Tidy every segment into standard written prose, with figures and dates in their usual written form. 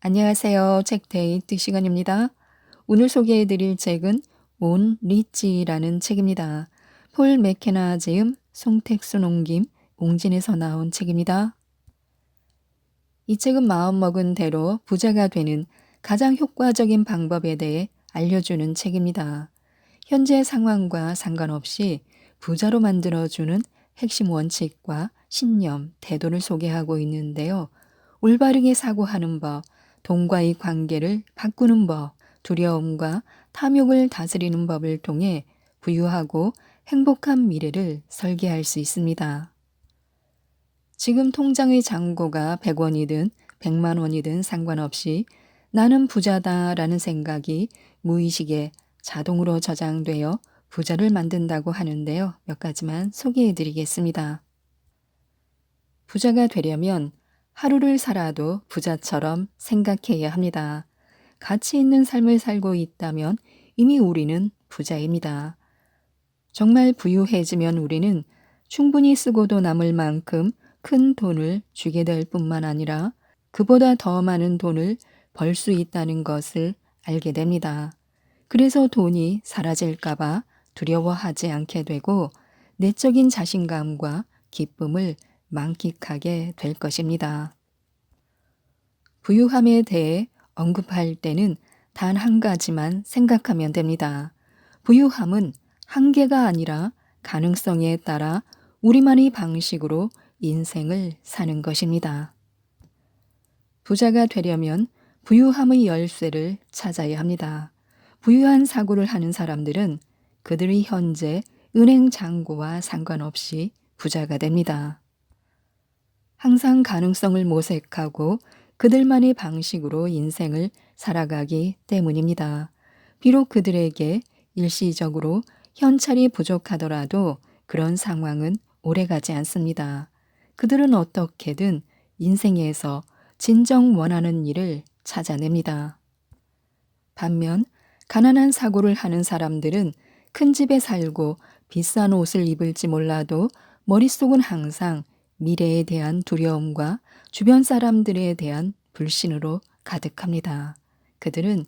안녕하세요. 책데이트 시간입니다. 오늘 소개해드릴 책은 온 리치라는 책입니다. 폴 맥케나 제음, 송택수 농김, 옹진에서 나온 책입니다. 이 책은 마음먹은 대로 부자가 되는 가장 효과적인 방법에 대해 알려주는 책입니다. 현재 상황과 상관없이 부자로 만들어주는 핵심 원칙과 신념, 태도를 소개하고 있는데요. 올바르게 사고하는 법, 돈과의 관계를 바꾸는 법, 두려움과 탐욕을 다스리는 법을 통해 부유하고 행복한 미래를 설계할 수 있습니다. 지금 통장의 잔고가 100원이든 100만 원이든 상관없이 나는 부자다라는 생각이 무의식에 자동으로 저장되어 부자를 만든다고 하는데요. 몇 가지만 소개해 드리겠습니다. 부자가 되려면 하루를 살아도 부자처럼 생각해야 합니다. 가치 있는 삶을 살고 있다면 이미 우리는 부자입니다. 정말 부유해지면 우리는 충분히 쓰고도 남을 만큼 큰 돈을 주게 될 뿐만 아니라 그보다 더 많은 돈을 벌 수 있다는 것을 알게 됩니다. 그래서 돈이 사라질까봐 두려워하지 않게 되고 내적인 자신감과 기쁨을 만끽하게 될 것입니다. 부유함에 대해 언급할 때는 단 한 가지만 생각하면 됩니다. 부유함은 한계가 아니라 가능성에 따라 우리만의 방식으로 인생을 사는 것입니다. 부자가 되려면 부유함의 열쇠를 찾아야 합니다. 부유한 사고를 하는 사람들은 그들의 현재 은행 잔고와 상관없이 부자가 됩니다. 항상 가능성을 모색하고 그들만의 방식으로 인생을 살아가기 때문입니다. 비록 그들에게 일시적으로 현찰이 부족하더라도 그런 상황은 오래가지 않습니다. 그들은 어떻게든 인생에서 진정 원하는 일을 찾아냅니다. 반면 가난한 사고를 하는 사람들은 큰 집에 살고 비싼 옷을 입을지 몰라도 머릿속은 항상 미래에 대한 두려움과 주변 사람들에 대한 불신으로 가득합니다. 그들은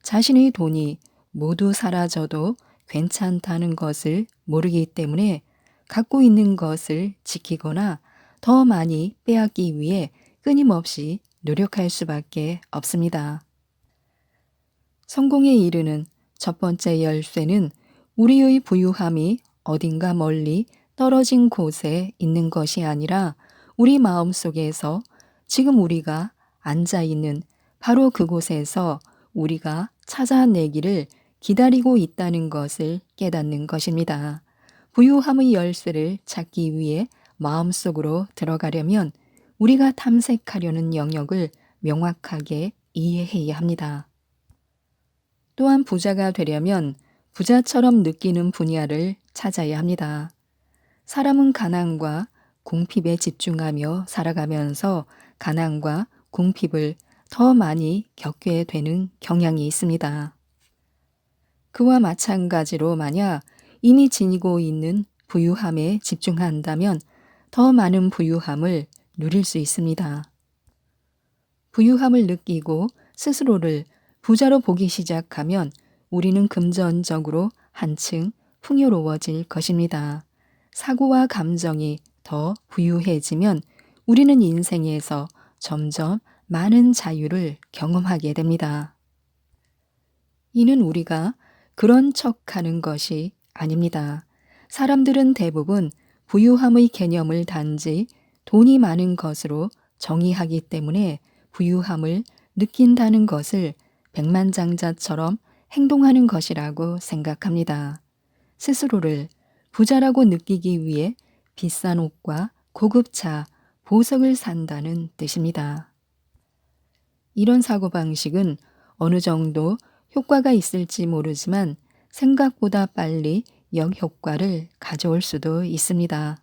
자신의 돈이 모두 사라져도 괜찮다는 것을 모르기 때문에 갖고 있는 것을 지키거나 더 많이 빼앗기 위해 끊임없이 노력할 수밖에 없습니다. 성공에 이르는 첫 번째 열쇠는 우리의 부유함이 어딘가 멀리 떨어진 곳에 있는 것이 아니라 우리 마음 속에서 지금 우리가 앉아 있는 바로 그곳에서 우리가 찾아내기를 기다리고 있다는 것을 깨닫는 것입니다. 부유함의 열쇠를 찾기 위해 마음속으로 들어가려면 우리가 탐색하려는 영역을 명확하게 이해해야 합니다. 또한 부자가 되려면 부자처럼 느끼는 분야를 찾아야 합니다. 사람은 가난과 궁핍에 집중하며 살아가면서 가난과 궁핍을 더 많이 겪게 되는 경향이 있습니다. 그와 마찬가지로 만약 이미 지니고 있는 부유함에 집중한다면 더 많은 부유함을 누릴 수 있습니다. 부유함을 느끼고 스스로를 부자로 보기 시작하면 우리는 금전적으로 한층 풍요로워질 것입니다. 사고와 감정이 더 부유해지면 우리는 인생에서 점점 많은 자유를 경험하게 됩니다. 이는 우리가 그런 척하는 것이 아닙니다. 사람들은 대부분 부유함의 개념을 단지 돈이 많은 것으로 정의하기 때문에 부유함을 느낀다는 것을 백만장자처럼 행동하는 것이라고 생각합니다. 스스로를 부자라고 느끼기 위해 비싼 옷과 고급차, 보석을 산다는 뜻입니다. 이런 사고방식은 어느 정도 효과가 있을지 모르지만 생각보다 빨리 역효과를 가져올 수도 있습니다.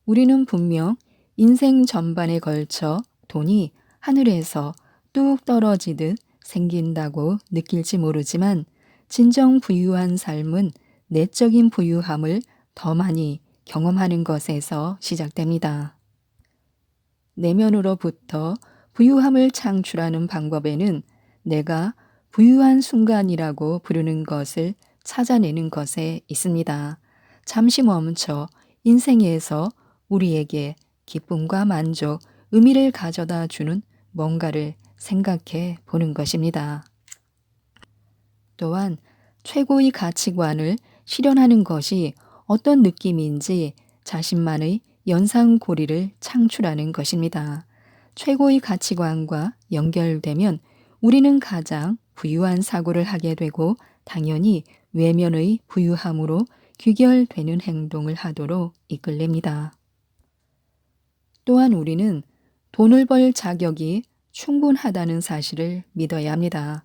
우리는 분명 인생 전반에 걸쳐 돈이 하늘에서 뚝 떨어지듯 생긴다고 느낄지 모르지만 진정 부유한 삶은 내적인 부유함을 더 많이 경험하는 것에서 시작됩니다. 내면으로부터 부유함을 창출하는 방법에는 내가 부유한 순간이라고 부르는 것을 찾아내는 것에 있습니다. 잠시 멈춰 인생에서 우리에게 기쁨과 만족, 의미를 가져다 주는 뭔가를 생각해 보는 것입니다. 또한 최고의 가치관을 실현하는 것이 어떤 느낌인지 자신만의 연상고리를 창출하는 것입니다. 최고의 가치관과 연결되면 우리는 가장 부유한 사고를 하게 되고 당연히 외면의 부유함으로 귀결되는 행동을 하도록 이끌립니다. 또한 우리는 돈을 벌 자격이 충분하다는 사실을 믿어야 합니다.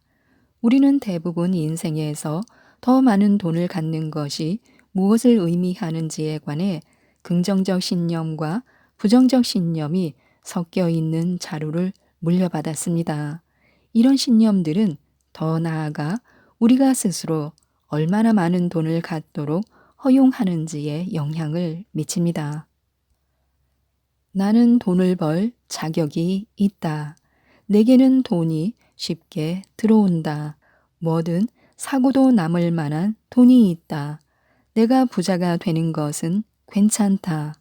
우리는 대부분 인생에서 더 많은 돈을 갖는 것이 무엇을 의미하는지에 관해 긍정적 신념과 부정적 신념이 섞여 있는 자료를 물려받았습니다. 이런 신념들은 더 나아가 우리가 스스로 얼마나 많은 돈을 갖도록 허용하는지에 영향을 미칩니다. 나는 돈을 벌 자격이 있다. 내게는 돈이 쉽게 들어온다. 뭐든 사고도 남을 만한 돈이 있다. 내가 부자가 되는 것은 괜찮다.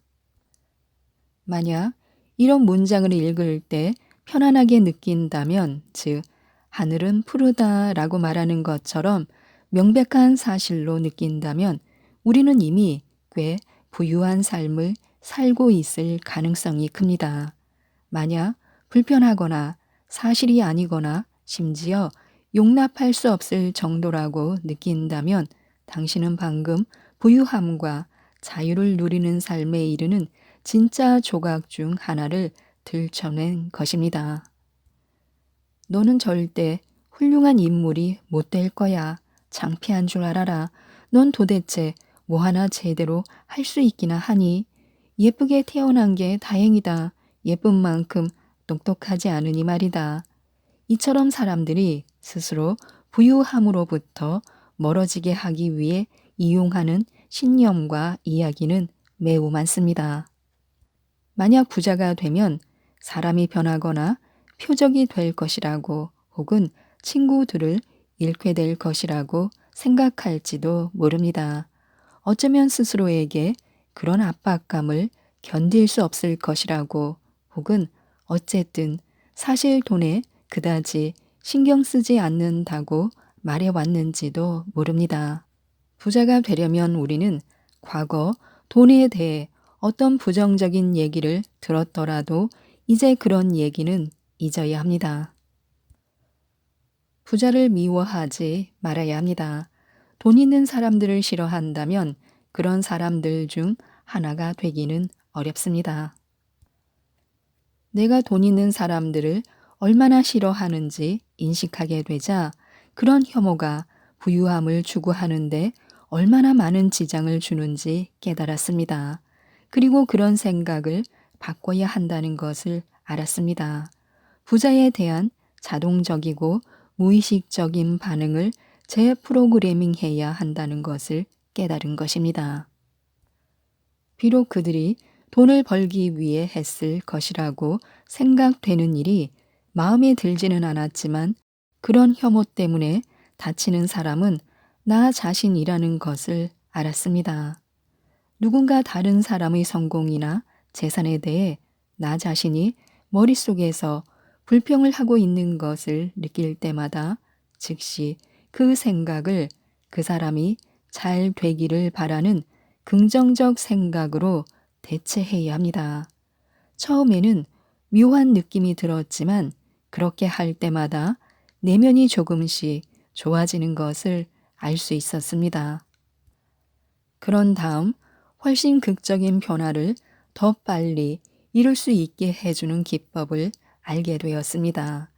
만약 이런 문장을 읽을 때 편안하게 느낀다면, 즉, 하늘은 푸르다라고 말하는 것처럼 명백한 사실로 느낀다면 우리는 이미 꽤 부유한 삶을 살고 있을 가능성이 큽니다. 만약 불편하거나 사실이 아니거나 심지어 용납할 수 없을 정도라고 느낀다면 당신은 방금 부유함과 자유를 누리는 삶에 이르는 진짜 조각 중 하나를 들춰낸 것입니다. 너는 절대 훌륭한 인물이 못 될 거야. 창피한 줄 알아라. 넌 도대체 뭐 하나 제대로 할 수 있기나 하니? 예쁘게 태어난 게 다행이다. 예쁜 만큼 똑똑하지 않으니 말이다. 이처럼 사람들이 스스로 부유함으로부터 멀어지게 하기 위해 이용하는 신념과 이야기는 매우 많습니다. 만약 부자가 되면 사람이 변하거나 표적이 될 것이라고 혹은 친구들을 잃게 될 것이라고 생각할지도 모릅니다. 어쩌면 스스로에게 그런 압박감을 견딜 수 없을 것이라고 혹은 어쨌든 사실 돈에 그다지 신경 쓰지 않는다고 말해왔는지도 모릅니다. 부자가 되려면 우리는 과거 돈에 대해 어떤 부정적인 얘기를 들었더라도 이제 그런 얘기는 잊어야 합니다. 부자를 미워하지 말아야 합니다. 돈 있는 사람들을 싫어한다면 그런 사람들 중 하나가 되기는 어렵습니다. 내가 돈 있는 사람들을 얼마나 싫어하는지 인식하게 되자 그런 혐오가 부유함을 추구하는데 얼마나 많은 지장을 주는지 깨달았습니다. 그리고 그런 생각을 바꿔야 한다는 것을 알았습니다. 부자에 대한 자동적이고 무의식적인 반응을 재프로그래밍해야 한다는 것을 깨달은 것입니다. 비록 그들이 돈을 벌기 위해 했을 것이라고 생각되는 일이 마음에 들지는 않았지만 그런 혐오 때문에 다치는 사람은 나 자신이라는 것을 알았습니다. 누군가 다른 사람의 성공이나 재산에 대해 나 자신이 머릿속에서 불평을 하고 있는 것을 느낄 때마다 즉시 그 생각을 그 사람이 잘 되기를 바라는 긍정적 생각으로 대체해야 합니다. 처음에는 묘한 느낌이 들었지만 그렇게 할 때마다 내면이 조금씩 좋아지는 것을 알 수 있었습니다. 그런 다음 훨씬 극적인 변화를 더 빨리 이룰 수 있게 해주는 기법을 알게 되었습니다.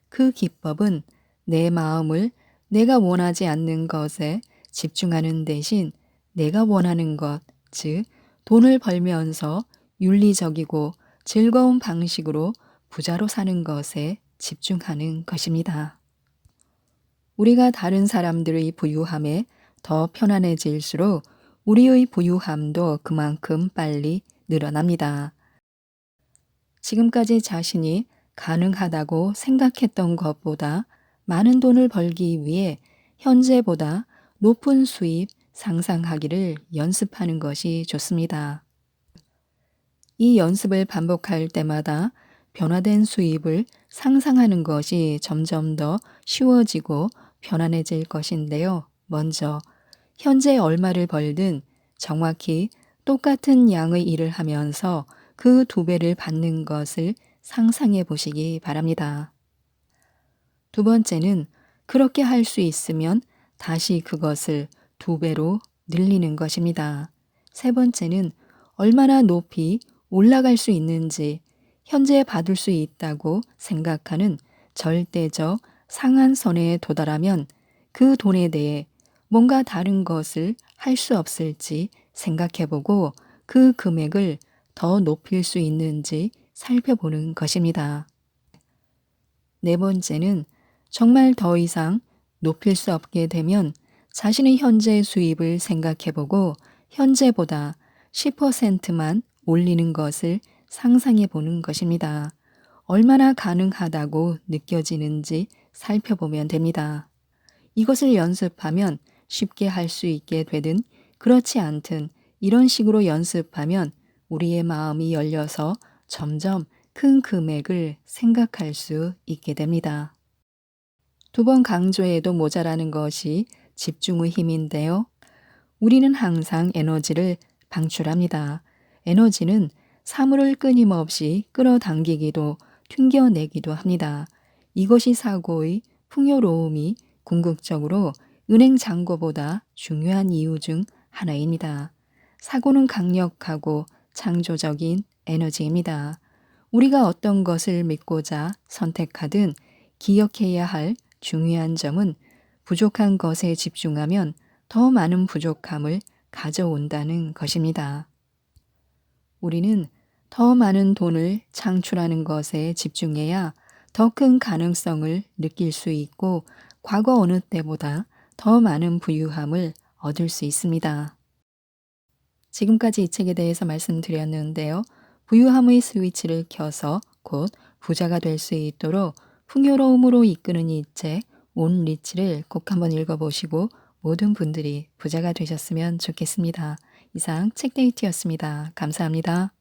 그 기법은 내 마음을 내가 원하지 않는 것에 집중하는 대신 내가 원하는 것, 즉 돈을 벌면서 윤리적이고 즐거운 방식으로 부자로 사는 것에 집중하는 것입니다. 우리가 다른 사람들의 부유함에 더 편안해질수록 우리의 부유함도 그만큼 빨리 늘어납니다. 지금까지 자신이 가능하다고 생각했던 것보다 많은 돈을 벌기 위해 현재보다 높은 수입 상상하기를 연습하는 것이 좋습니다. 이 연습을 반복할 때마다 변화된 수입을 상상하는 것이 점점 더 쉬워지고 편안해질 것인데요. 먼저 현재 얼마를 벌든 정확히 똑같은 양의 일을 하면서 그 2배를 받는 것을 상상해 보시기 바랍니다. 두 번째는 그렇게 할 수 있으면 다시 그것을 2배로 늘리는 것입니다. 세 번째는 얼마나 높이 올라갈 수 있는지 현재 받을 수 있다고 생각하는 절대적 상한선에 도달하면 그 돈에 대해 뭔가 다른 것을 할 수 없을지 생각해 보고 그 금액을 더 높일 수 있는지 살펴보는 것입니다. 네 번째는 정말 더 이상 높일 수 없게 되면 자신의 현재 수입을 생각해 보고 현재보다 10%만 올리는 것을 상상해 보는 것입니다. 얼마나 가능하다고 느껴지는지 살펴보면 됩니다. 이것을 연습하면 쉽게 할 수 있게 되든 그렇지 않든 이런 식으로 연습하면 우리의 마음이 열려서 점점 큰 금액을 생각할 수 있게 됩니다. 2번 강조해도 모자라는 것이 집중의 힘인데요. 우리는 항상 에너지를 방출합니다. 에너지는 사물을 끊임없이 끌어당기기도 튕겨내기도 합니다. 이것이 사고의 풍요로움이 궁극적으로 은행 잔고보다 중요한 이유 중 하나입니다. 사고는 강력하고 창조적인 에너지입니다. 우리가 어떤 것을 믿고자 선택하든 기억해야 할 중요한 점은 부족한 것에 집중하면 더 많은 부족함을 가져온다는 것입니다. 우리는 더 많은 돈을 창출하는 것에 집중해야 더 큰 가능성을 느낄 수 있고 과거 어느 때보다 더 많은 부유함을 얻을 수 있습니다. 지금까지 이 책에 대해서 말씀드렸는데요. 부유함의 스위치를 켜서 곧 부자가 될 수 있도록 풍요로움으로 이끄는 이 책 온 리치를 꼭 한번 읽어보시고 모든 분들이 부자가 되셨으면 좋겠습니다. 이상 책데이트였습니다. 감사합니다.